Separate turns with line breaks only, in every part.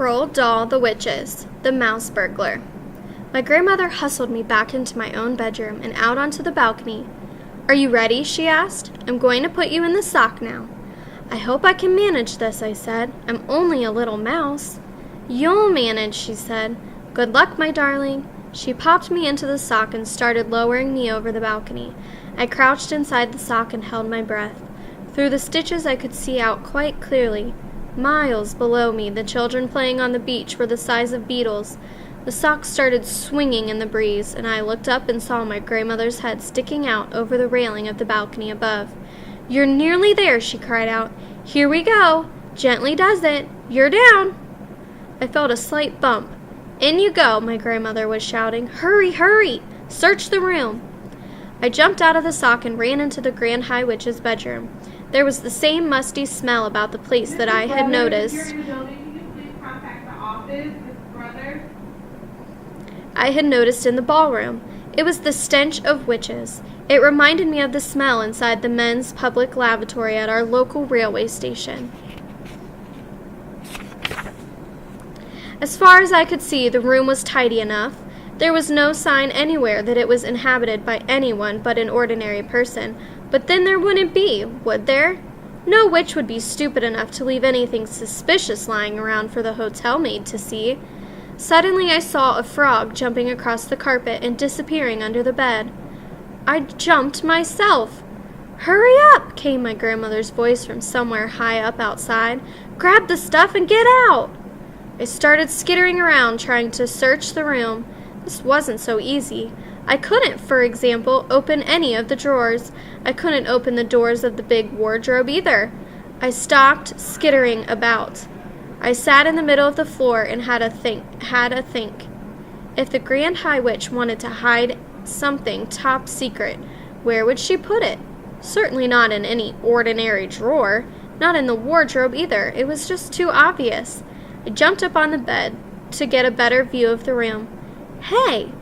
Roald Dahl, The Witches, The Mouse Burglar. My grandmother hustled me back into my own bedroom and out onto the balcony. "Are you ready?" she asked. "I'm going to put you in the sock now." "I hope I can manage this," I said. "I'm only a little mouse." "You'll manage," she said. "Good luck, my darling." She popped me into the sock and started lowering me over the balcony. I crouched inside the sock and held my breath. Through the stitches I could see out quite clearly. Miles below me, the children playing on the beach were the size of beetles. The sock started swinging in the breeze, and I looked up and saw my grandmother's head sticking out over the railing of the balcony above. "You're nearly there," she cried out. "Here we go. Gently does it. You're down." I felt a slight bump. "In you go," my grandmother was shouting. "Hurry, hurry! Search the room." I jumped out of the sock and ran into the Grand High Witch's bedroom. There was the same musty smell about the place that I had noticed. I had noticed in the ballroom. It was the stench of witches. It reminded me of the smell inside the men's public lavatory at our local railway station. As far as I could see, the room was tidy enough. There was no sign anywhere that it was inhabited by anyone but an ordinary person. But then there wouldn't be, would there? No witch would be stupid enough to leave anything suspicious lying around for the hotel maid to see. Suddenly I saw a frog jumping across the carpet and disappearing under the bed. I jumped myself. "Hurry up!" came my grandmother's voice from somewhere high up outside. "Grab the stuff and get out!" I started skittering around trying to search the room. This wasn't so easy. I couldn't, for example, open any of the drawers. I couldn't open the doors of the big wardrobe either. I stopped skittering about. I sat in the middle of the floor and had a think. If the Grand High Witch wanted to hide something top secret, where would she put it? Certainly not in any ordinary drawer. Not in the wardrobe either. It was just too obvious. I jumped up on the bed to get a better view of the room. Hey!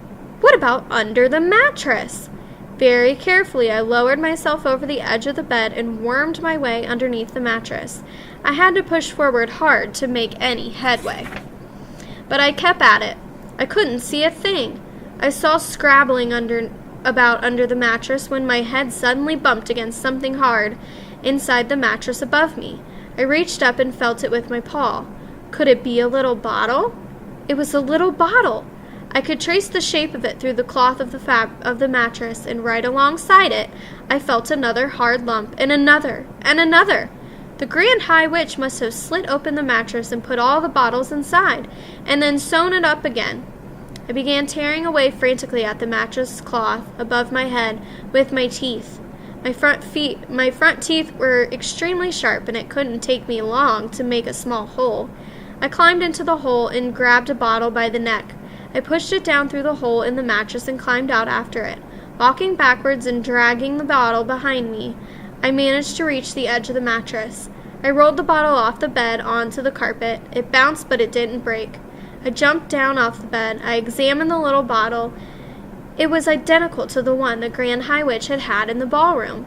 What about under the mattress? Very carefully, I lowered myself over the edge of the bed and wormed my way underneath the mattress. I had to push forward hard to make any headway. But I kept at it. I couldn't see a thing. I saw scrabbling about under the mattress when my head suddenly bumped against something hard inside the mattress above me. I reached up and felt it with my paw. Could it be a little bottle? It was a little bottle. I could trace the shape of it through the cloth of the mattress, and right alongside it, I felt another hard lump, and another, and another. The Grand High Witch must have slit open the mattress and put all the bottles inside, and then sewn it up again. I began tearing away frantically at the mattress cloth above my head with my teeth. My front teeth were extremely sharp, and it couldn't take me long to make a small hole. I climbed into the hole and grabbed a bottle by the neck. I pushed it down through the hole in the mattress and climbed out after it. Walking backwards and dragging the bottle behind me, I managed to reach the edge of the mattress. I rolled the bottle off the bed onto the carpet. It bounced, but it didn't break. I jumped down off the bed. I examined the little bottle. It was identical to the one the Grand High Witch had had in the ballroom.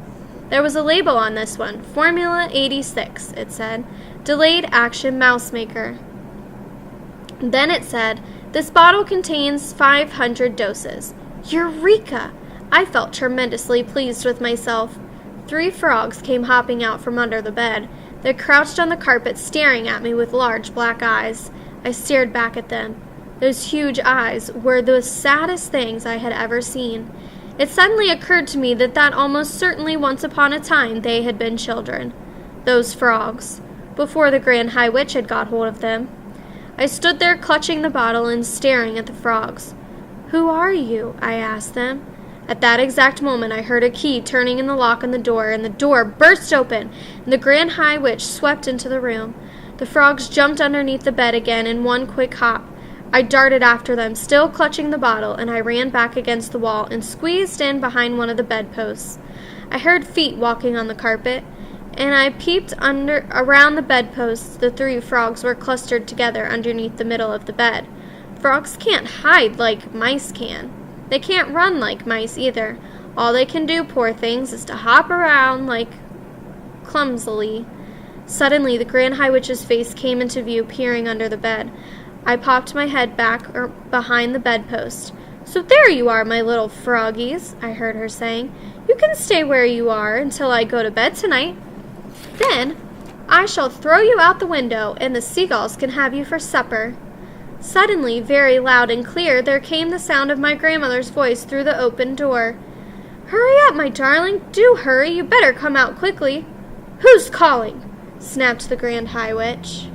There was a label on this one, Formula 86, it said. Delayed Action Mouse Maker. Then it said, "This bottle contains 500 doses. Eureka! I felt tremendously pleased with myself. 3 frogs came hopping out from under the bed. They crouched on the carpet staring at me with large black eyes. I stared back at them. Those huge eyes were the saddest things I had ever seen. It suddenly occurred to me that almost certainly once upon a time they had been children. Those frogs. Before the Grand High Witch had got hold of them. I stood there clutching the bottle and staring at the frogs. "Who are you?" I asked them. At that exact moment I heard a key turning in the lock on the door, and the door burst open, and the Grand High Witch swept into the room. The frogs jumped underneath the bed again in one quick hop. I darted after them, still clutching the bottle, and I ran back against the wall and squeezed in behind one of the bedposts. I heard feet walking on the carpet, and I peeped around the bedposts. The 3 frogs were clustered together underneath the middle of the bed. Frogs can't hide like mice can. They can't run like mice either. All they can do, poor things, is to hop around like clumsily. Suddenly, the Grand High Witch's face came into view, peering under the bed. I popped my head back behind the bedpost. "So there you are, my little froggies," I heard her saying. "You can stay where you are until I go to bed tonight. Then I shall throw you out the window, and the seagulls can have you for supper." Suddenly, very loud and clear, there came the sound of my grandmother's voice through the open door. "Hurry up, my darling! Do hurry! You better come out quickly!" "Who's calling?" snapped the Grand High Witch.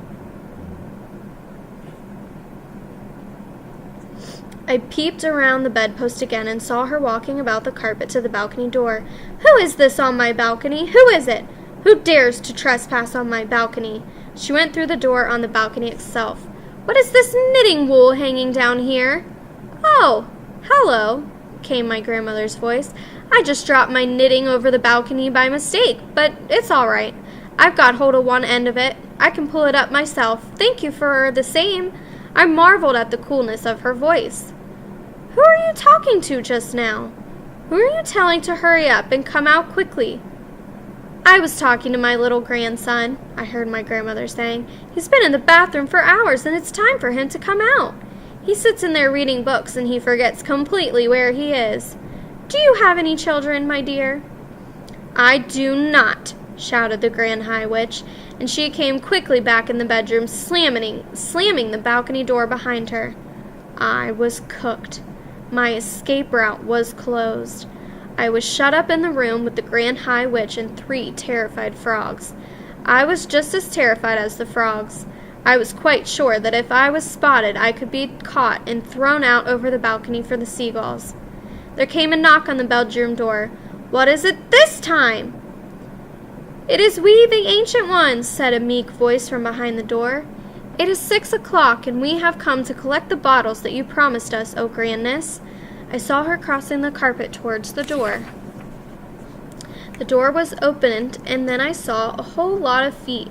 I peeped around the bedpost again and saw her walking about the carpet to the balcony door. "Who is this on my balcony? Who is it? Who dares to trespass on my balcony?" She went through the door on the balcony itself. "What is this knitting wool hanging down here?" "Oh, hello," came my grandmother's voice. "I just dropped my knitting over the balcony by mistake, but it's all right. I've got hold of one end of it. I can pull it up myself. Thank you for the same." I marveled at the coolness of her voice. "Who are you talking to just now? Who are you telling to hurry up and come out quickly?" "I was talking to my little grandson," I heard my grandmother saying. "He's been in the bathroom for hours, and it's time for him to come out. He sits in there reading books, and he forgets completely where he is. Do you have any children, my dear?" "I do not," shouted the Grand High Witch, and she came quickly back in the bedroom, slamming the balcony door behind her. I was cooked. My escape route was closed. I was shut up in the room with the Grand High Witch and 3 terrified frogs. I was just as terrified as the frogs. I was quite sure that if I was spotted, I could be caught and thrown out over the balcony for the seagulls. There came a knock on the bedroom door. "What is it this time?" "It is we, the Ancient Ones," said a meek voice from behind the door. "It is 6 o'clock, and we have come to collect the bottles that you promised us, O Grandness." I saw her crossing the carpet towards the door. The door was opened, and then I saw a whole lot of feet,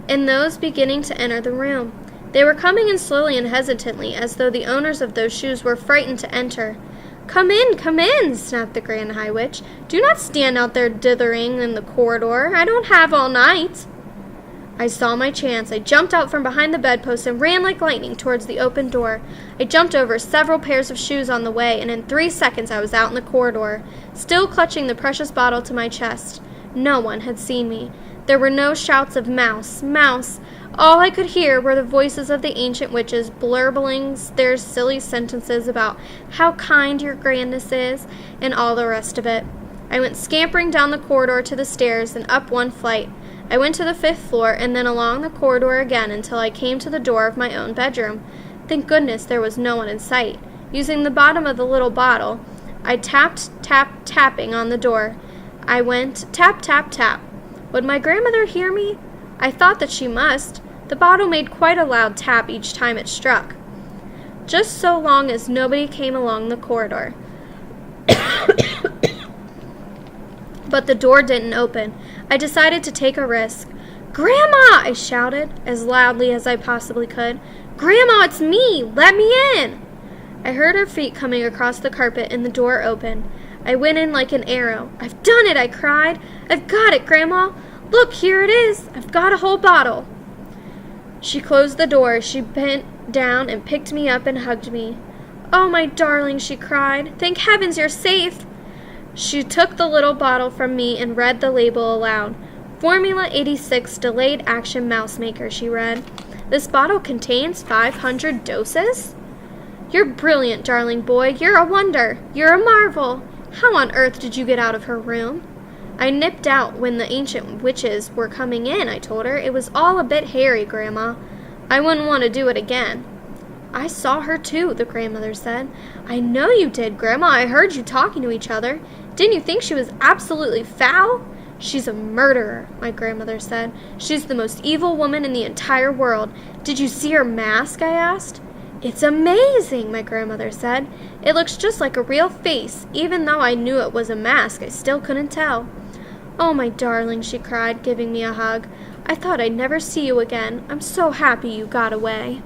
and those beginning to enter the room. They were coming in slowly and hesitantly, as though the owners of those shoes were frightened to enter. Come in," snapped the Grand High Witch. "Do not stand out there dithering in the corridor. I don't have all night." I saw my chance. I jumped out from behind the bedpost and ran like lightning towards the open door. I jumped over several pairs of shoes on the way, and in 3 seconds I was out in the corridor, still clutching the precious bottle to my chest. No one had seen me. There were no shouts of "Mouse, Mouse." All I could hear were the voices of the ancient witches blurbbling their silly sentences about how kind your grandness is, and all the rest of it. I went scampering down the corridor to the stairs and up 1 flight. I went to the 5th floor and then along the corridor again until I came to the door of my own bedroom. Thank goodness there was no one in sight. Using the bottom of the little bottle, I tapping on the door. I went tap, tap, tap. Would my grandmother hear me? I thought that she must. The bottle made quite a loud tap each time it struck, just so long as nobody came along the corridor. But the door didn't open. I decided to take a risk. "Grandma!" I shouted, as loudly as I possibly could. "Grandma, it's me! Let me in!" I heard her feet coming across the carpet and the door opened. I went in like an arrow. "I've done it!" I cried. "I've got it, Grandma! Look, here it is! I've got a whole bottle!" She closed the door. She bent down and picked me up and hugged me. "Oh, my darling," she cried. "Thank heavens you're safe!" She took the little bottle from me and read the label aloud. "Formula 86 Delayed Action Mouse Maker," she read. "This bottle contains 500 doses?" "You're brilliant, darling boy. You're a wonder. You're a marvel. How on earth did you get out of her room?" "I nipped out when the ancient witches were coming in," I told her. "It was all a bit hairy, Grandma. I wouldn't want to do it again." "I saw her too," the grandmother said. "I know you did, Grandma. I heard you talking to each other. Didn't you think she was absolutely foul?" "She's a murderer," my grandmother said. "She's the most evil woman in the entire world. Did you see her mask?" I asked. "It's amazing," my grandmother said. "It looks just like a real face. Even though I knew it was a mask, I still couldn't tell." "Oh, my darling," she cried, giving me a hug. "I thought I'd never see you again. I'm so happy you got away."